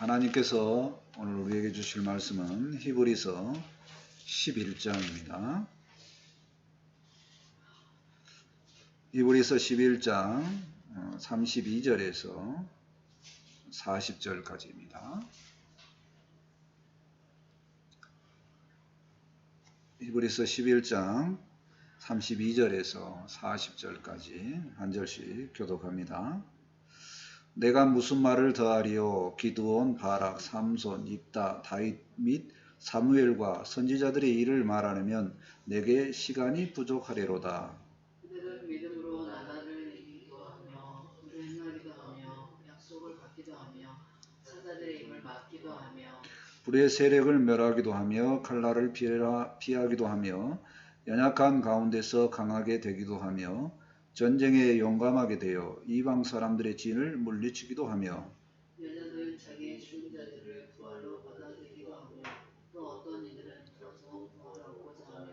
하나님께서 오늘 우리에게 주실 말씀은 히브리서 11장입니다. 히브리서 11장 32절에서 40절까지입니다. 히브리서 11장 32절에서 40절까지 한 절씩 교독합니다. 내가 무슨 말을 더하리요? 기드온, 바락, 삼손, 입다, 다윗 및 사무엘과 선지자들의 일을 말하려면 내게 시간이 부족하리로다. 그들은 믿음으로 나라를 이기기도 하며 일을 행하기도 하며 약속을 받기도 하며 사자들의 입을 막기도 하며 불의 세력을 멸하기도 하며 칼날을 피하기도 하며 연약한 가운데서 강하게 되기도 하며 전쟁에 용감하게 되어 이방 사람들의 진을 물리치기도 하며 여자들은 자기의 죽은 자들을 부활로 받아들이기도 하며 또 어떤 이들은 더 좋은 부활을 얻고자 하며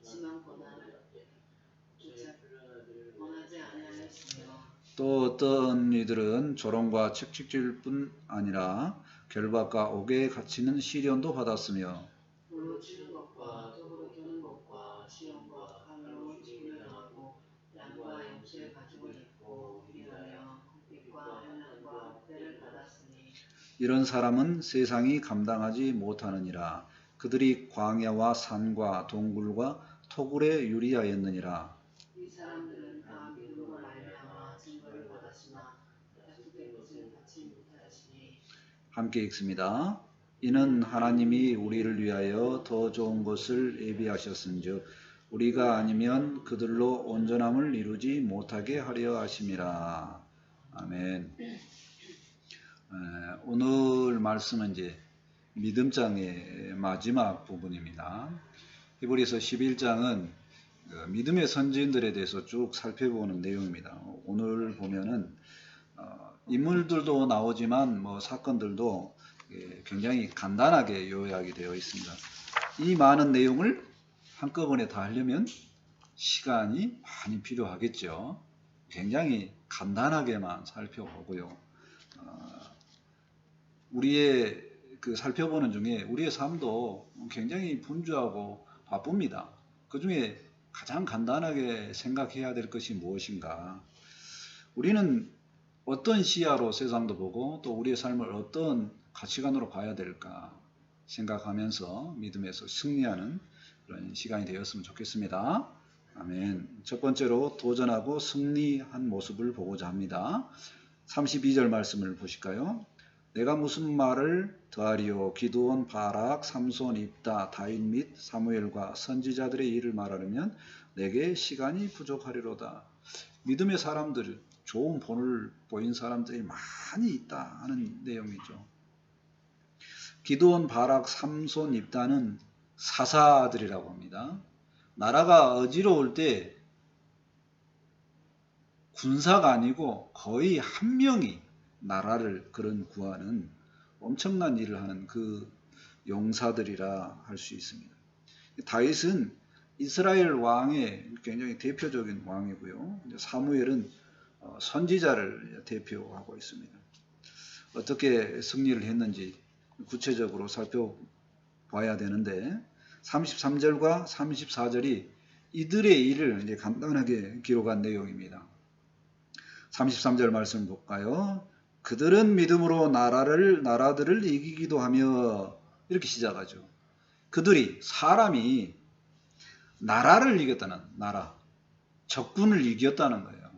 심한 고난을 원하지 아니하였으며 또 어떤 이들은 조롱과 채찍질 뿐 아니라 결박과 옥에 갇히는 시련도 받았으며 돌로 치는 것과 톱으로 겨는 것과 시험과 칼로 죽임을 당하고 양과 염소의 가죽을 입고 일하며 궁핍과 환난과 학대를 받았으니 이런 사람은 세상이 감당하지 못하느니라. 그들이 광야와 산과 동굴과 토굴에 유리하였느니라. 이 사람들은 다 믿음으로 말미암아 증거를 받았으나 약속된 것을 받지 못하였으니 함께 읽습니다. 이는 하나님이 우리를 위하여 더 좋은 것을 예비하셨은즉 우리가 아니면 그들로 온전함을 이루지 못하게 하려 하심이라. 아멘. 오늘 말씀은 이제 믿음장의 마지막 부분입니다. 히브리서 11장은 믿음의 선지인들에 대해서 쭉 살펴보는 내용입니다. 오늘 보면은 인물들도 나오지만 사건들도 굉장히 간단하게 요약이 되어 있습니다. 이 많은 내용을 한꺼번에 다 하려면 시간이 많이 필요하겠죠. 굉장히 간단하게만 살펴보고요. 우리의 살펴보는 중에 우리의 삶도 굉장히 분주하고 바쁩니다. 그 중에 가장 간단하게 생각해야 될 것이 무엇인가? 우리는 어떤 시야로 세상도 보고 또 우리의 삶을 어떤 가치관으로 봐야 될까 생각하면서 믿음에서 승리하는 그런 시간이 되었으면 좋겠습니다. 아멘. 첫 번째로 도전하고 승리한 모습을 보고자 합니다. 32절 말씀을 보실까요? 내가 무슨 말을 더하리요? 기드온, 바락, 삼손, 입다, 다윗 및 사무엘과 선지자들의 일을 말하려면 내게 시간이 부족하리로다. 믿음의 사람들, 좋은 본을 보인 사람들이 많이 있다 하는 내용이죠. 기드온, 바락, 삼손, 입다는 사사들이라고 합니다. 나라가 어지러울 때 군사가 아니고 거의 한 명이 나라를 구하는 엄청난 일을 하는 그 용사들이라 할 수 있습니다. 다윗은 이스라엘 왕의 굉장히 대표적인 왕이고요. 사무엘은 선지자를 대표하고 있습니다. 어떻게 승리를 했는지 구체적으로 살펴봐야 되는데 33절과 34절이 이들의 일을 이제 간단하게 기록한 내용입니다. 33절 말씀 볼까요? 그들은 믿음으로 나라들을 이기기도 하며 이렇게 시작하죠. 그들이 사람이 나라를 이겼다는 나라, 적군을 이겼다는 거예요.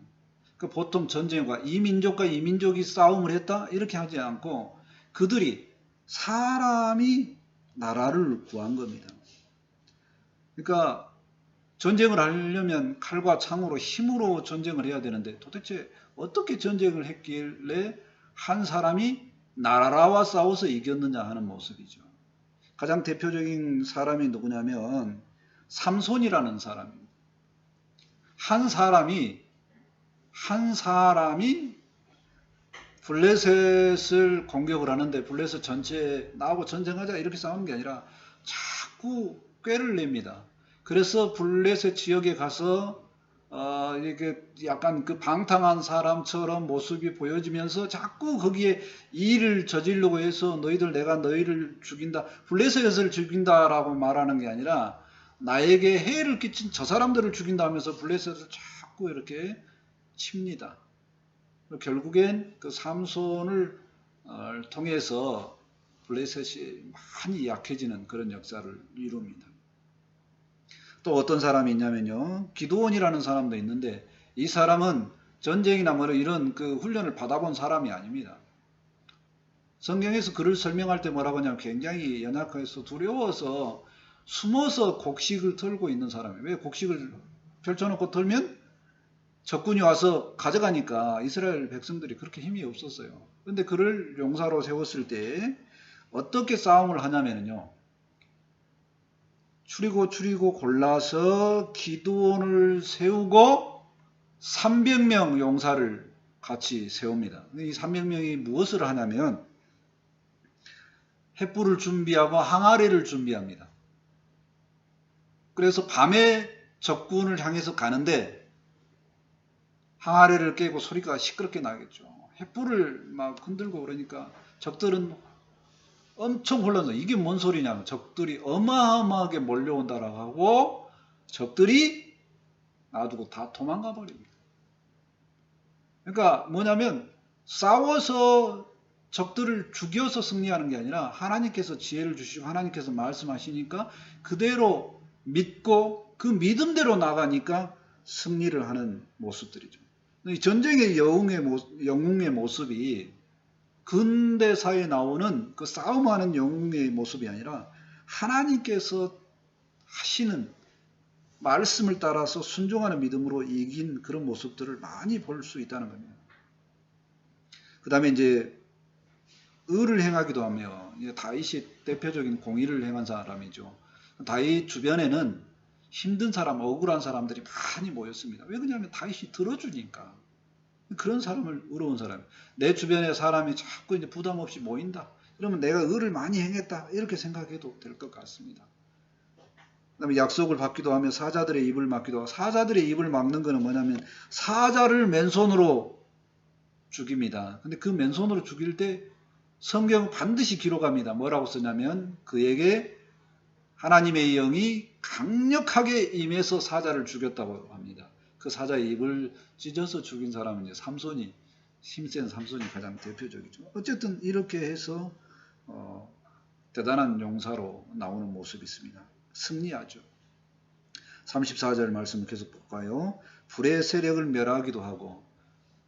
그러니까 보통 전쟁과 이 민족과 이 민족이 싸움을 했다 이렇게 하지 않고 그들이 사람이 나라를 구한 겁니다. 그러니까 전쟁을 하려면 칼과 창으로 힘으로 전쟁을 해야 되는데 도대체 어떻게 전쟁을 했길래 한 사람이 나라와 싸워서 이겼느냐 하는 모습이죠. 가장 대표적인 사람이 누구냐면 삼손이라는 사람입니다. 한 사람이 블레셋을 공격을 하는데 블레셋 전체 나하고 전쟁하자 이렇게 싸우는 게 아니라 자꾸 꾀를 냅니다. 그래서 블레셋 지역에 가서 이게 약간 그 방탕한 사람처럼 모습이 보여지면서 자꾸 거기에 일을 저지르고 해서 내가 너희를 죽인다, 블레셋을 죽인다라고 말하는 게 아니라 나에게 해를 끼친 저 사람들을 죽인다 하면서 블레셋을 자꾸 이렇게 칩니다. 결국엔 그 삼손을 통해서 블레셋이 많이 약해지는 그런 역사를 이룹니다. 또 어떤 사람이 있냐면요, 기드온이라는 사람도 있는데 이 사람은 전쟁이나 뭐 이런 그 훈련을 받아본 사람이 아닙니다. 성경에서 그를 설명할 때 뭐라고 하냐면 굉장히 연약해서 두려워서 숨어서 곡식을 털고 있는 사람이에요. 왜 곡식을 펼쳐놓고 털면 적군이 와서 가져가니까 이스라엘 백성들이 그렇게 힘이 없었어요. 그런데 그를 용사로 세웠을 때 어떻게 싸움을 하냐면요, 추리고 골라서 기드온을 세우고 300명 용사를 같이 세웁니다. 이 300명이 무엇을 하냐면 횃불을 준비하고 항아리를 준비합니다. 그래서 밤에 적군을 향해서 가는데 항아리를 깨고 소리가 시끄럽게 나겠죠. 횃불을 막 흔들고 그러니까 적들은 엄청 혼란해요. 이게 뭔 소리냐면 적들이 어마어마하게 몰려온다라고 하고 적들이 놔두고 다 도망가 버립니다. 그러니까 뭐냐면 싸워서 적들을 죽여서 승리하는 게 아니라 하나님께서 지혜를 주시고 하나님께서 말씀하시니까 그대로 믿고 그 믿음대로 나가니까 승리를 하는 모습들이죠. 이 전쟁의 영웅의 모습이 근대사에 나오는 그 싸움하는 영웅의 모습이 아니라 하나님께서 하시는 말씀을 따라서 순종하는 믿음으로 이긴 그런 모습들을 많이 볼 수 있다는 겁니다. 그 다음에 이제 의를 행하기도 하며 다윗이 대표적인 공의를 행한 사람이죠. 다윗 주변에는 힘든 사람, 억울한 사람들이 많이 모였습니다. 왜 그러냐면 다윗이 들어주니까. 그런 사람을 의로운 사람. 내 주변에 사람이 자꾸 이제 부담 없이 모인다. 그러면 내가 의를 많이 행했다. 이렇게 생각해도 될 것 같습니다. 그다음에 약속을 받기도 하며 사자들의 입을 막기도 하고, 사자들의 입을 막는 것은 뭐냐면 사자를 맨손으로 죽입니다. 근데 그 맨손으로 죽일 때 성경은 반드시 기록합니다. 뭐라고 쓰냐면 그에게 하나님의 영이 강력하게 임해서 사자를 죽였다고 합니다. 그 사자의 입을 찢어서 죽인 사람은 이제 삼손이, 힘센 삼손이 가장 대표적이죠. 어쨌든 이렇게 해서 대단한 용사로 나오는 모습이 있습니다. 승리하죠. 34절 말씀을 계속 볼까요? 불의 세력을 멸하기도 하고,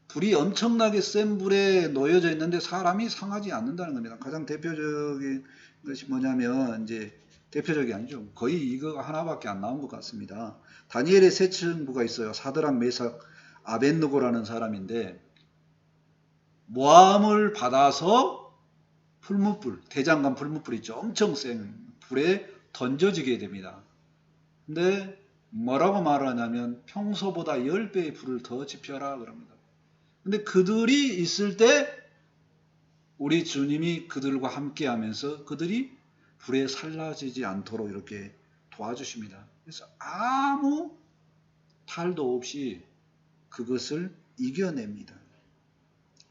불이 엄청나게 센 불에 놓여져 있는데 사람이 상하지 않는다는 겁니다. 가장 대표적인 것이 뭐냐면 이제 대표적이 아니죠. 거의 이거 하나밖에 안 나온 것 같습니다. 다니엘의 세 친구가 있어요. 사드락, 메삭, 아벳느고라는 사람인데 모함을 받아서 풀무불, 대장간 풀무불 있죠. 엄청 센 불에 던져지게 됩니다. 근데 뭐라고 말하냐면 평소보다 10배의 불을 더 지펴라 그럽니다. 근데 그들이 있을 때 우리 주님이 그들과 함께 하면서 그들이 불에 살라지지 않도록 이렇게 도와주십니다. 그래서 아무 탈도 없이 그것을 이겨냅니다.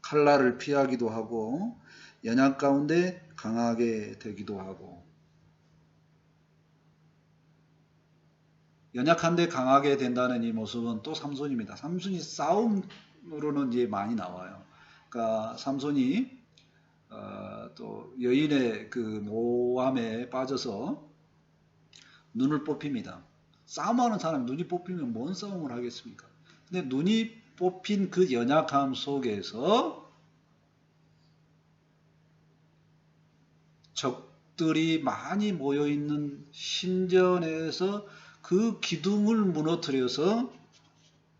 칼날을 피하기도 하고 연약 가운데 강하게 되기도 하고, 연약한데 강하게 된다는 이 모습은 또 삼손입니다. 삼손이 싸움으로는 이제 많이 나와요. 그러니까 삼손이 또 여인의 그 모함에 빠져서 눈을 뽑힙니다. 싸움하는 사람이 눈이 뽑히면 뭔 싸움을 하겠습니까? 근데 눈이 뽑힌 그 연약함 속에서 적들이 많이 모여있는 신전에서 그 기둥을 무너뜨려서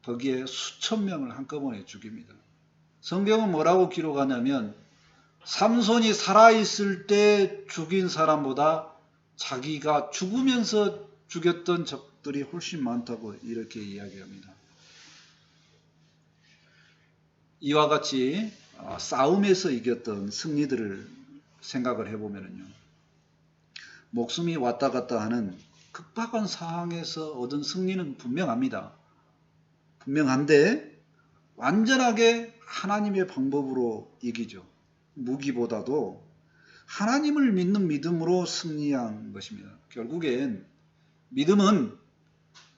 거기에 수천 명을 한꺼번에 죽입니다. 성경은 뭐라고 기록하냐면 삼손이 살아있을 때 죽인 사람보다 자기가 죽으면서 죽였던 적들이 훨씬 많다고 이렇게 이야기합니다. 이와 같이 싸움에서 이겼던 승리들을 생각을 해보면요, 목숨이 왔다 갔다 하는 급박한 상황에서 얻은 승리는 분명합니다. 분명한데 완전하게 하나님의 방법으로 이기죠. 무기보다도 하나님을 믿는 믿음으로 승리한 것입니다. 결국엔 믿음은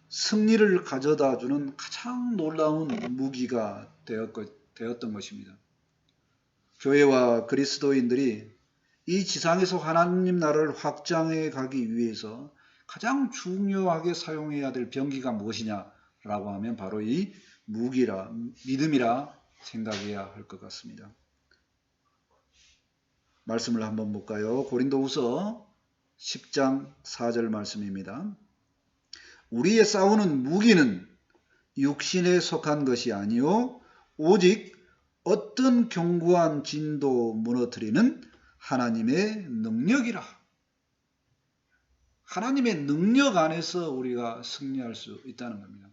승리를 가져다주는 가장 놀라운 무기가 되었던 것입니다. 교회와 그리스도인들이 이 지상에서 하나님 나라를 확장해 가기 위해서 가장 중요하게 사용해야 될 병기가 무엇이냐라고 하면 바로 이 믿음이라 생각해야 할 것 같습니다. 말씀을 한번 볼까요? 고린도후서 10장 4절 말씀입니다. 우리의 싸우는 무기는 육신에 속한 것이 아니요 오직 어떤 견고한 진도 무너뜨리는 하나님의 능력이라. 하나님의 능력 안에서 우리가 승리할 수 있다는 겁니다.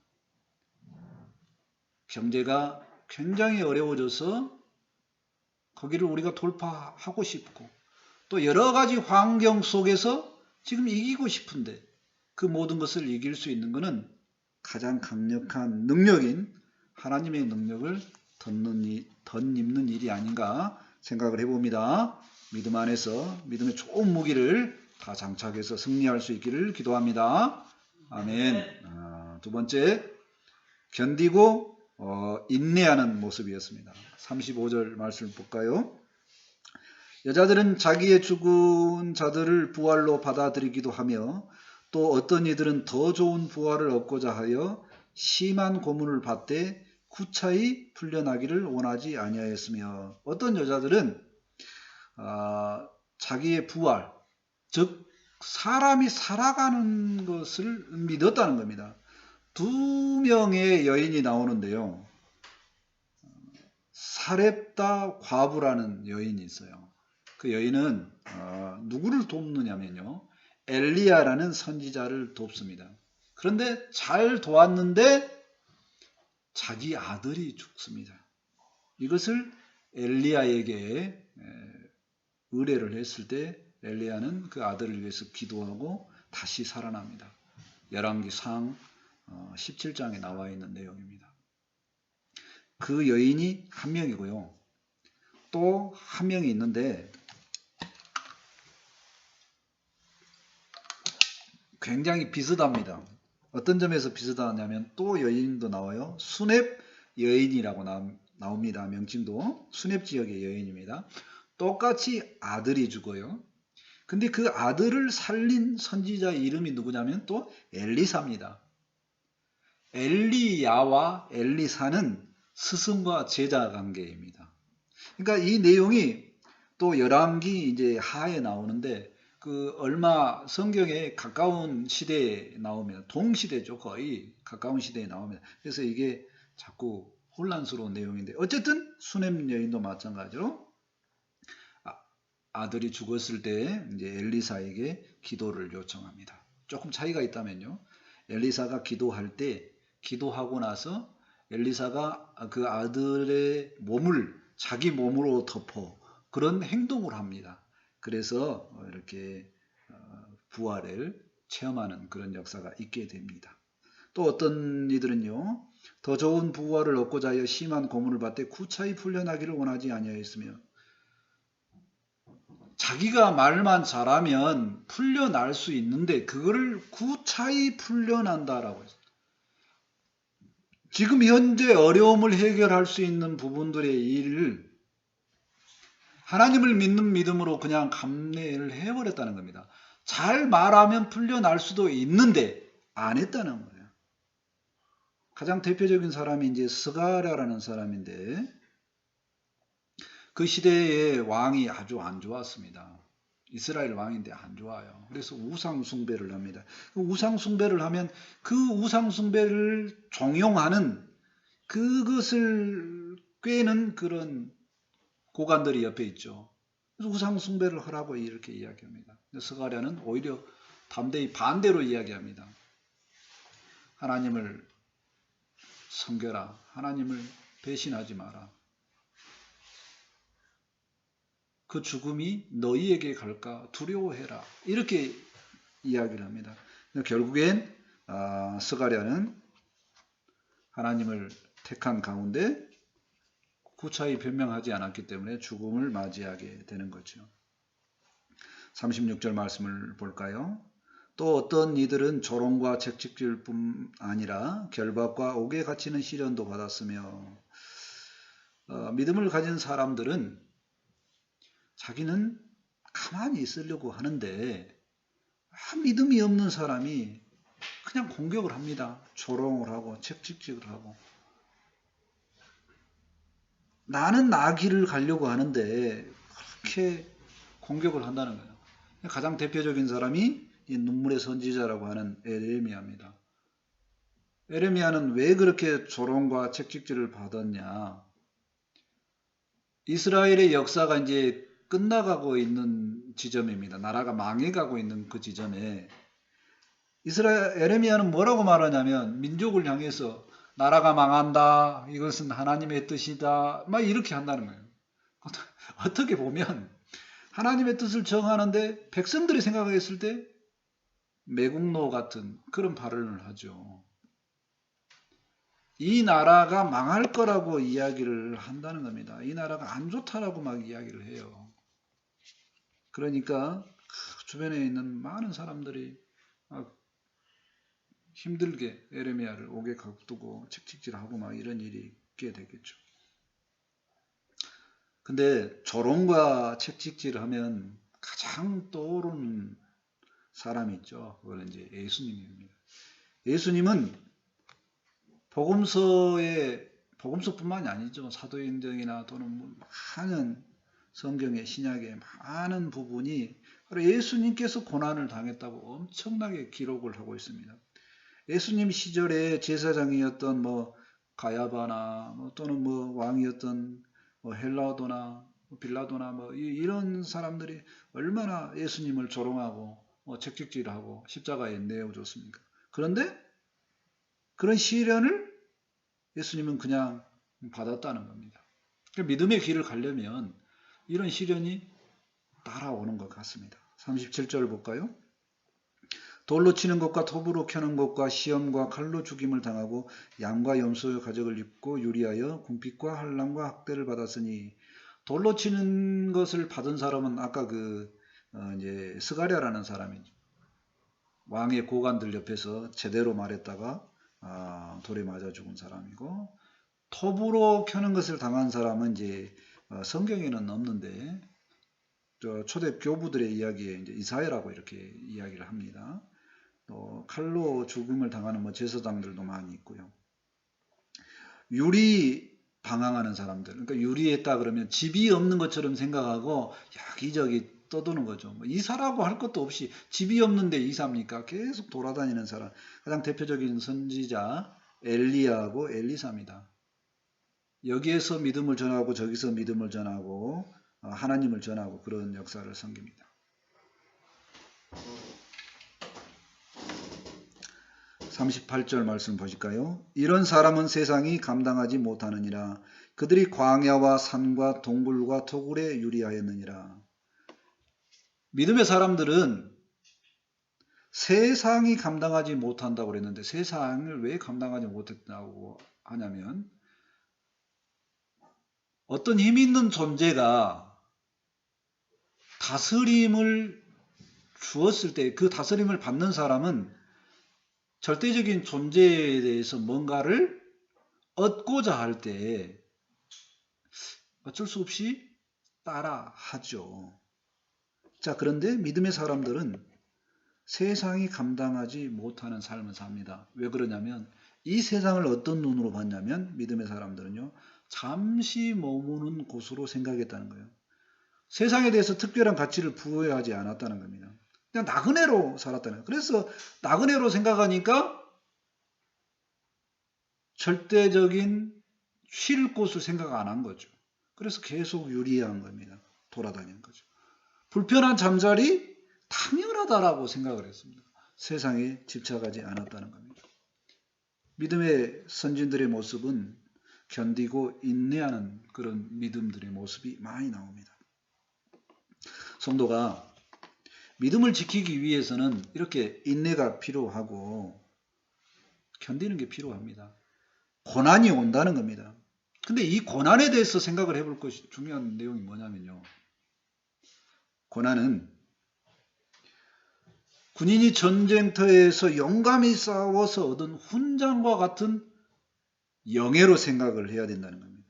경제가 굉장히 어려워져서 거기를 우리가 돌파하고 싶고 또 여러 가지 환경 속에서 지금 이기고 싶은데 그 모든 것을 이길 수 있는 것은 가장 강력한 능력인 하나님의 능력을 덧입는 일이 아닌가 생각을 해봅니다. 믿음 안에서 믿음의 좋은 무기를 다 장착해서 승리할 수 있기를 기도합니다. 아멘. 두 번째, 견디고 인내하는 모습이었습니다. 35절 말씀을 볼까요? 여자들은 자기의 죽은 자들을 부활로 받아들이기도 하며 또 어떤 이들은 더 좋은 부활을 얻고자 하여 심한 고문을 받되 구차히 풀려나기를 원하지 아니하였으며 어떤 여자들은 자기의 부활, 즉 사람이 살아가는 것을 믿었다는 겁니다. 두 명의 여인이 나오는데요. 사렙다 과부라는 여인이 있어요. 그 여인은 누구를 돕느냐면요. 엘리야라는 선지자를 돕습니다. 그런데 잘 도왔는데 자기 아들이 죽습니다. 이것을 엘리야에게 의뢰를 했을 때 엘리야는 그 아들을 위해서 기도하고 다시 살아납니다. 열왕기상 17장에 나와 있는 내용입니다. 그 여인이 한 명이고요. 또 한 명이 있는데 굉장히 비슷합니다. 어떤 점에서 비슷하냐면 또 여인도 나와요. 수렙 여인이라고 나옵니다. 명칭도 수렙 지역의 여인입니다. 똑같이 아들이 죽어요. 근데 그 아들을 살린 선지자 이름이 누구냐면 또 엘리사입니다. 엘리야와 엘리사는 스승과 제자 관계입니다. 그러니까 이 내용이 또 열왕기 이제 하에 나오는데 그 얼마 성경에 가까운 시대에 나오면 동시대죠. 거의 가까운 시대에 나오면 그래서 이게 자꾸 혼란스러운 내용인데 어쨌든 수넴 여인도 마찬가지로 아들이 죽었을 때 이제 엘리사에게 기도를 요청합니다. 조금 차이가 있다면요. 엘리사가 기도할 때 기도하고 나서 엘리사가 그 아들의 몸을 자기 몸으로 덮어 그런 행동을 합니다. 그래서 이렇게 부활을 체험하는 그런 역사가 있게 됩니다. 또 어떤 이들은요. 더 좋은 부활을 얻고자 하여 심한 고문을 받되 구차히 풀려나기를 원하지 아니하였으며 자기가 말만 잘하면 풀려날 수 있는데 그거를 구차히 풀려난다라고 했어요. 지금 현재 어려움을 해결할 수 있는 부분들의 일을 하나님을 믿는 믿음으로 그냥 감내를 해버렸다는 겁니다. 잘 말하면 풀려날 수도 있는데 안 했다는 거예요. 가장 대표적인 사람이 이제 스가랴라는 사람인데 그 시대의 왕이 아주 안 좋았습니다. 이스라엘 왕인데 안 좋아요. 그래서 우상 숭배를 합니다. 우상 숭배를 하면 그 우상 숭배를 종용하는 그것을 꿰는 그런 고관들이 옆에 있죠. 그래서 우상 숭배를 하라고 이렇게 이야기합니다. 스가랴는 오히려 담대히 반대로 이야기합니다. 하나님을 섬겨라. 하나님을 배신하지 마라. 그 죽음이 너희에게 갈까 두려워해라. 이렇게 이야기를 합니다. 결국엔 스가랴는 하나님을 택한 가운데 구차히 변명하지 않았기 때문에 죽음을 맞이하게 되는 거죠. 36절 말씀을 볼까요? 또 어떤 이들은 조롱과 채찍질 뿐 아니라 결박과 옥에 갇히는 시련도 받았으며 믿음을 가진 사람들은 자기는 가만히 있으려고 하는데 믿음이 없는 사람이 그냥 공격을 합니다. 조롱을 하고 채찍질을 하고 나는 나 길을 가려고 하는데 그렇게 공격을 한다는 거예요. 가장 대표적인 사람이 이 눈물의 선지자라고 하는 에레미야입니다. 에레미야는 왜 그렇게 조롱과 채찍질을 받았냐? 이스라엘의 역사가 이제 끝나가고 있는 지점입니다. 나라가 망해가고 있는 그 지점에 에레미야는 뭐라고 말하냐면 민족을 향해서 나라가 망한다. 이것은 하나님의 뜻이다. 막 이렇게 한다는 거예요. 어떻게 보면 하나님의 뜻을 정하는데 백성들이 생각했을 때 매국노 같은 그런 발언을 하죠. 이 나라가 망할 거라고 이야기를 한다는 겁니다. 이 나라가 안 좋다라고 막 이야기를 해요. 그러니까 주변에 있는 많은 사람들이 힘들게 에레미야를 옥에 가두고 책찍질하고 막 이런 일이 있게 되겠죠. 근데 조롱과 책찍질을 하면 가장 떠오르는 사람이 있죠. 그건 이제 예수님입니다. 예수님은 복음서뿐만이 아니죠. 사도행전이나 또는 많은 성경의 신약의 많은 부분이 바로 예수님께서 고난을 당했다고 엄청나게 기록을 하고 있습니다. 예수님 시절에 제사장이었던 가야바나 또는 왕이었던 헬라도나 빌라도나 이런 사람들이 얼마나 예수님을 조롱하고 채찍질하고 십자가에 내어줬습니까? 그런데 그런 시련을 예수님은 그냥 받았다는 겁니다. 그러니까 믿음의 길을 가려면 이런 시련이 따라오는 것 같습니다. 37절 볼까요? 돌로 치는 것과 톱으로 켜는 것과 시험과 칼로 죽임을 당하고 양과 염소의 가죽을 입고 유리하여 궁핍과 환난과 학대를 받았으니 돌로 치는 것을 받은 사람은 아까 이제 스가랴라는 사람이죠. 왕의 고관들 옆에서 제대로 말했다가 돌에 맞아 죽은 사람이고 톱으로 켜는 것을 당한 사람은 이제 성경에는 없는데 초대 교부들의 이야기에 이제 이사야라고 이렇게 이야기를 합니다. 또 칼로 죽음을 당하는 제사장들도 많이 있고요. 유리 방황하는 사람들, 그러니까 유리했다 그러면 집이 없는 것처럼 생각하고 여기저기 떠도는 거죠. 이사라고 할 것도 없이 집이 없는데 이사입니까? 계속 돌아다니는 사람. 가장 대표적인 선지자 엘리야하고 엘리사입니다. 여기에서 믿음을 전하고 저기서 믿음을 전하고 하나님을 전하고 그런 역사를 섬깁니다. 38절 말씀 보실까요? 이런 사람은 세상이 감당하지 못하느니라. 그들이 광야와 산과 동굴과 토굴에 유리하였느니라. 믿음의 사람들은 세상이 감당하지 못한다고 그랬는데 세상을 왜 감당하지 못했다고 하냐면 어떤 힘 있는 존재가 다스림을 주었을 때 그 다스림을 받는 사람은 절대적인 존재에 대해서 뭔가를 얻고자 할 때 어쩔 수 없이 따라 하죠. 자, 그런데 믿음의 사람들은 세상이 감당하지 못하는 삶을 삽니다. 왜 그러냐면 이 세상을 어떤 눈으로 봤냐면 믿음의 사람들은요. 잠시 머무는 곳으로 생각했다는 거예요. 세상에 대해서 특별한 가치를 부여하지 않았다는 겁니다. 그냥 나그네로 살았다는 거예요. 그래서 나그네로 생각하니까 절대적인 쉴 곳을 생각 안 한 거죠. 그래서 계속 유리한 겁니다. 돌아다니는 거죠. 불편한 잠자리 당연하다라고 생각을 했습니다. 세상에 집착하지 않았다는 겁니다. 믿음의 선진들의 모습은 견디고 인내하는 그런 믿음들의 모습이 많이 나옵니다. 성도가 믿음을 지키기 위해서는 이렇게 인내가 필요하고 견디는 게 필요합니다. 고난이 온다는 겁니다. 근데 이 고난에 대해서 생각을 해볼 것이 중요한 내용이 뭐냐면요. 고난은 군인이 전쟁터에서 용감히 싸워서 얻은 훈장과 같은 영예로 생각을 해야 된다는 겁니다.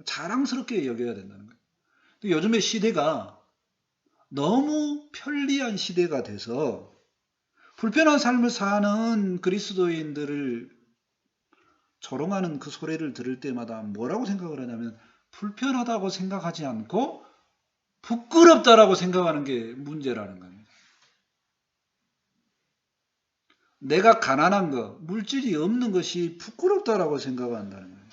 자랑스럽게 여겨야 된다는 거예요. 요즘의 시대가 너무 편리한 시대가 돼서 불편한 삶을 사는 그리스도인들을 조롱하는 그 소리를 들을 때마다 뭐라고 생각을 하냐면 불편하다고 생각하지 않고 부끄럽다라고 생각하는 게 문제라는 겁니다. 내가 가난한 것, 물질이 없는 것이 부끄럽다라고 생각한다는 거예요.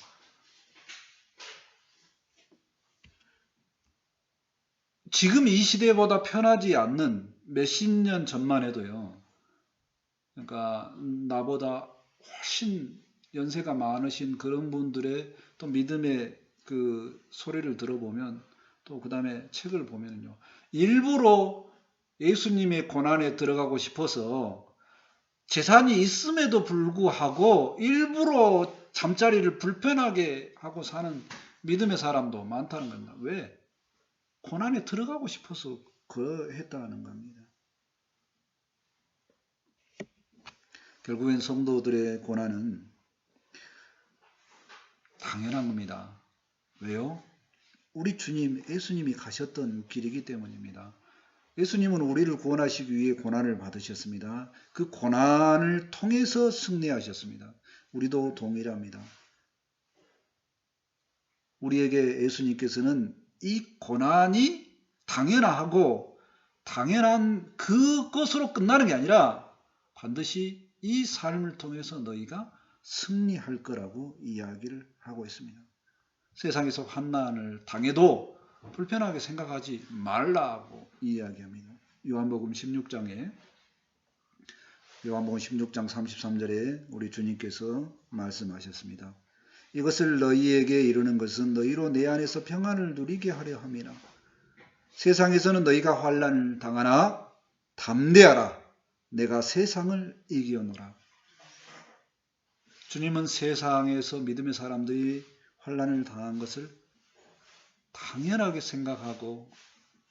지금 이 시대보다 편하지 않는 몇십 년 전만 해도요. 그러니까 나보다 훨씬 연세가 많으신 그런 분들의 또 믿음의 그 소리를 들어보면 또 그 다음에 책을 보면요. 일부러 예수님의 고난에 들어가고 싶어서 재산이 있음에도 불구하고 일부러 잠자리를 불편하게 하고 사는 믿음의 사람도 많다는 겁니다. 왜? 고난에 들어가고 싶어서 그랬다는 겁니다. 결국엔 성도들의 고난은 당연한 겁니다. 왜요? 우리 주님 예수님이 가셨던 길이기 때문입니다. 예수님은 우리를 구원하시기 위해 고난을 받으셨습니다. 그 고난을 통해서 승리하셨습니다. 우리도 동일합니다. 우리에게 예수님께서는 이 고난이 당연하고 당연한 그것으로 끝나는 게 아니라 반드시 이 삶을 통해서 너희가 승리할 거라고 이야기를 하고 있습니다. 세상에서 환난을 당해도 불편하게 생각하지 말라고 이야기합니다. 요한복음 16장 33절에 우리 주님께서 말씀하셨습니다. 이것을 너희에게 이루는 것은 너희로 내 안에서 평안을 누리게 하려 함이라. 세상에서는 너희가 환난을 당하나 담대하라. 내가 세상을 이기었노라. 주님은 세상에서 믿음의 사람들이 환난을 당한 것을 당연하게 생각하고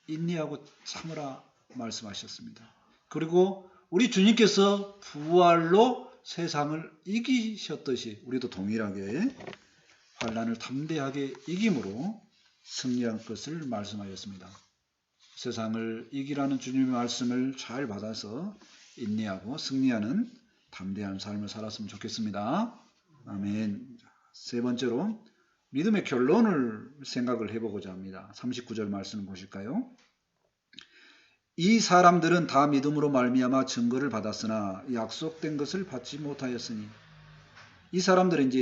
인내하고 참으라 말씀하셨습니다. 그리고 우리 주님께서 부활로 세상을 이기셨듯이 우리도 동일하게 환난을 담대하게 이김으로 승리할 것을 말씀하셨습니다. 세상을 이기라는 주님의 말씀을 잘 받아서 인내하고 승리하는 담대한 삶을 살았으면 좋겠습니다. 아멘. 세 번째로 믿음의 결론을 생각을 해보고자 합니다. 39절 말씀을 보실까요? 이 사람들은 다 믿음으로 말미암아 증거를 받았으나 약속된 것을 받지 못하였으니 이 사람들은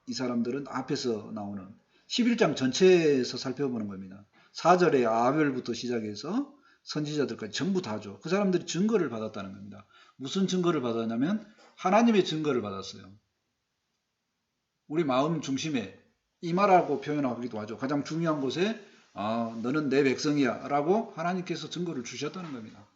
이 사람들은 앞에서 나오는 11장 전체에서 살펴보는 겁니다. 4절에 아벨부터 시작해서 선지자들까지 전부 다죠. 그 사람들이 증거를 받았다는 겁니다. 무슨 증거를 받았냐면 하나님의 증거를 받았어요. 우리 마음 중심에 이마라고 표현하기도 하죠. 가장 중요한 곳에 너는 내 백성이야 라고 하나님께서 증거를 주셨다는 겁니다.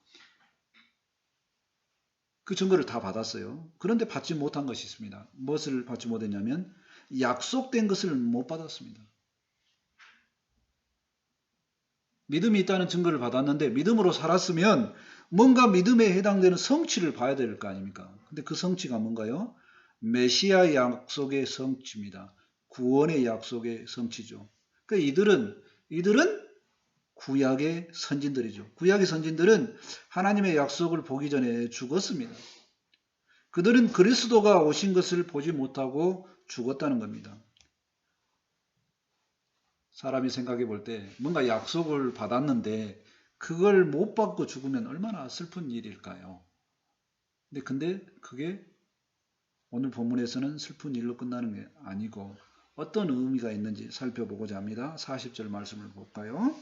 그 증거를 다 받았어요. 그런데 받지 못한 것이 있습니다. 무엇을 받지 못했냐면 약속된 것을 못 받았습니다. 믿음이 있다는 증거를 받았는데 믿음으로 살았으면 뭔가 믿음에 해당되는 성취를 봐야 될 거 아닙니까? 근데 그 성취가 뭔가요? 메시아 약속의 성취입니다. 구원의 약속의 성취죠. 그러니까 이들은 구약의 선진들이죠. 구약의 선진들은 하나님의 약속을 보기 전에 죽었습니다. 그들은 그리스도가 오신 것을 보지 못하고 죽었다는 겁니다. 사람이 생각해 볼 때 뭔가 약속을 받았는데 그걸 못 받고 죽으면 얼마나 슬픈 일일까요? 근데 그게 오늘 본문에서는 슬픈 일로 끝나는 게 아니고 어떤 의미가 있는지 살펴보고자 합니다. 40절 말씀을 볼까요?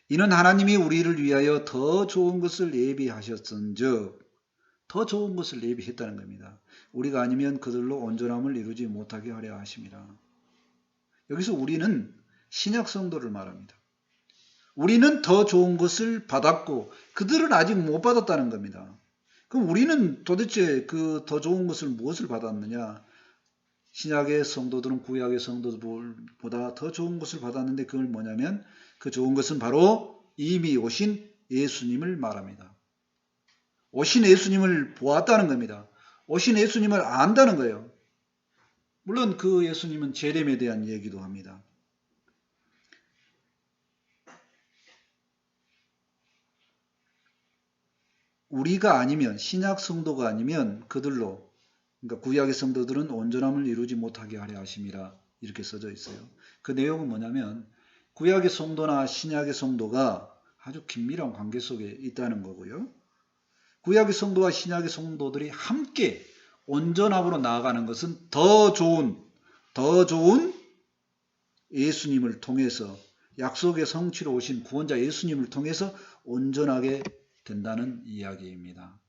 이는 하나님이 우리를 위하여 더 좋은 것을 예비하셨은즉 더 좋은 것을 예비했다는 겁니다. 우리가 아니면 그들로 온전함을 이루지 못하게 하려 하심이라. 여기서 우리는 신약 성도를 말합니다. 우리는 더 좋은 것을 받았고 그들은 아직 못 받았다는 겁니다. 그럼 우리는 도대체 그 더 좋은 것을 무엇을 받았느냐? 신약의 성도들은 구약의 성도들보다 더 좋은 것을 받았는데 그걸 뭐냐면 그 좋은 것은 바로 이미 오신 예수님을 말합니다. 오신 예수님을 보았다는 겁니다. 오신 예수님을 안다는 거예요. 물론 그 예수님은 재림에 대한 얘기도 합니다. 우리가 아니면 신약 성도가 아니면 그들로 그러니까 구약의 성도들은 온전함을 이루지 못하게 하려 하심이라 이렇게 써져 있어요. 그 내용은 뭐냐면 구약의 성도나 신약의 성도가 아주 긴밀한 관계 속에 있다는 거고요. 구약의 성도와 신약의 성도들이 함께 온전함으로 나아가는 것은 더 좋은 예수님을 통해서 약속의 성취로 오신 구원자 예수님을 통해서 온전하게 된다는 이야기입니다.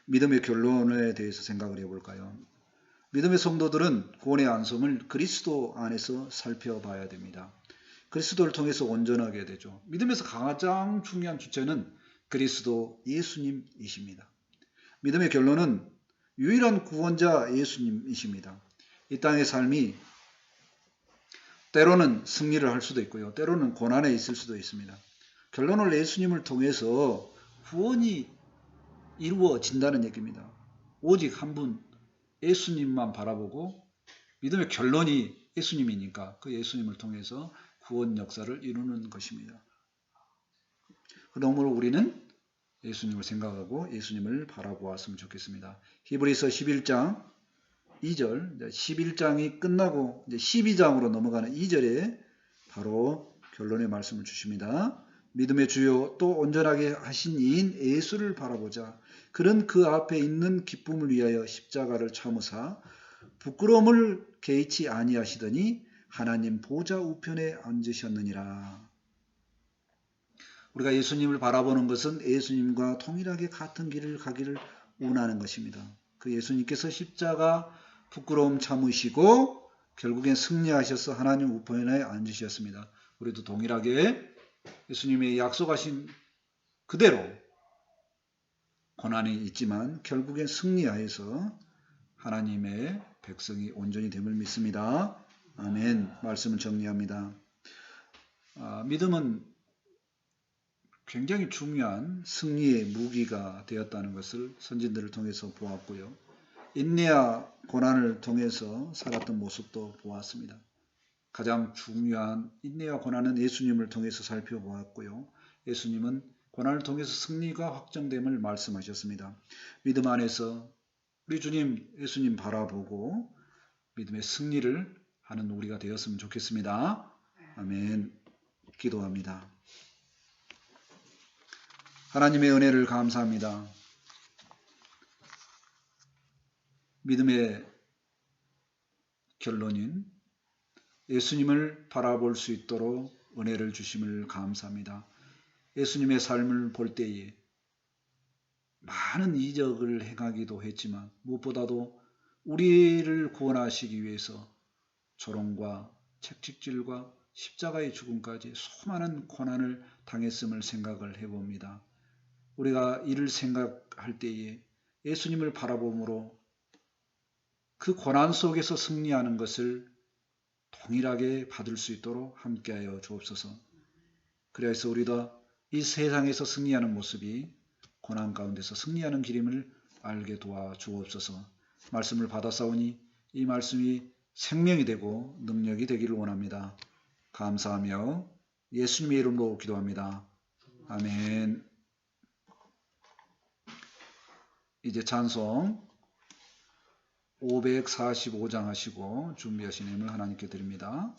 믿음의 결론에 대해서 생각을 해볼까요? 믿음의 성도들은 구원의 안성을 그리스도 안에서 살펴봐야 됩니다. 그리스도를 통해서 온전하게 되죠. 믿음에서 가장 중요한 주체는 그리스도 예수님이십니다. 믿음의 결론은 유일한 구원자 예수님이십니다. 이 땅의 삶이 때로는 승리를 할 수도 있고요. 때로는 고난에 있을 수도 있습니다. 결론을 예수님을 통해서 구원이 이루어진다는 얘기입니다. 오직 한 분 예수님만 바라보고 믿음의 결론이 예수님이니까 그 예수님을 통해서 구원 역사를 이루는 것입니다. 그러므로 우리는 예수님을 생각하고 예수님을 바라보았으면 좋겠습니다. 히브리서 11장 2절, 11장이 끝나고 이제 12장으로 넘어가는 2절에 바로 결론의 말씀을 주십니다. 믿음의 주요 또 온전하게 하신 이인 예수를 바라보자. 그는 그 앞에 있는 기쁨을 위하여 십자가를 참으사 부끄러움을 개의치 아니하시더니 하나님 보좌 우편에 앉으셨느니라. 우리가 예수님을 바라보는 것은 예수님과 동일하게 같은 길을 가기를 원하는 것입니다. 그 예수님께서 십자가 부끄러움 참으시고 결국엔 승리하셔서 하나님 우편에 앉으셨습니다. 우리도 동일하게 예수님의 약속하신 그대로 고난이 있지만 결국엔 승리하여서 하나님의 백성이 온전히 됨을 믿습니다. 아멘. 말씀을 정리합니다. 믿음은 굉장히 중요한 승리의 무기가 되었다는 것을 선진들을 통해서 보았고요. 인내와 고난을 통해서 살았던 모습도 보았습니다. 가장 중요한 인내와 고난은 예수님을 통해서 살펴보았고요. 예수님은 고난을 통해서 승리가 확정됨을 말씀하셨습니다. 믿음 안에서 우리 주님 예수님 바라보고 믿음의 승리를 하는 우리가 되었으면 좋겠습니다. 아멘. 기도합니다. 하나님의 은혜를 감사합니다. 믿음의 결론인 예수님을 바라볼 수 있도록 은혜를 주심을 감사합니다. 예수님의 삶을 볼 때에 많은 이적을 행하기도 했지만 무엇보다도 우리를 구원하시기 위해서 조롱과 채찍질과 십자가의 죽음까지 수많은 고난을 당했음을 생각을 해봅니다. 우리가 이를 생각할 때에 예수님을 바라봄으로 그 고난 속에서 승리하는 것을 동일하게 받을 수 있도록 함께하여 주옵소서. 그래서 우리도 이 세상에서 승리하는 모습이 고난 가운데서 승리하는 길임을 알게 도와 주옵소서. 말씀을 받아싸우니 이 말씀이 생명이 되고 능력이 되기를 원합니다. 감사하며 예수님의 이름으로 기도합니다. 아멘. 이제 찬송 545장 하시고 준비하신 힘을 하나님께 드립니다.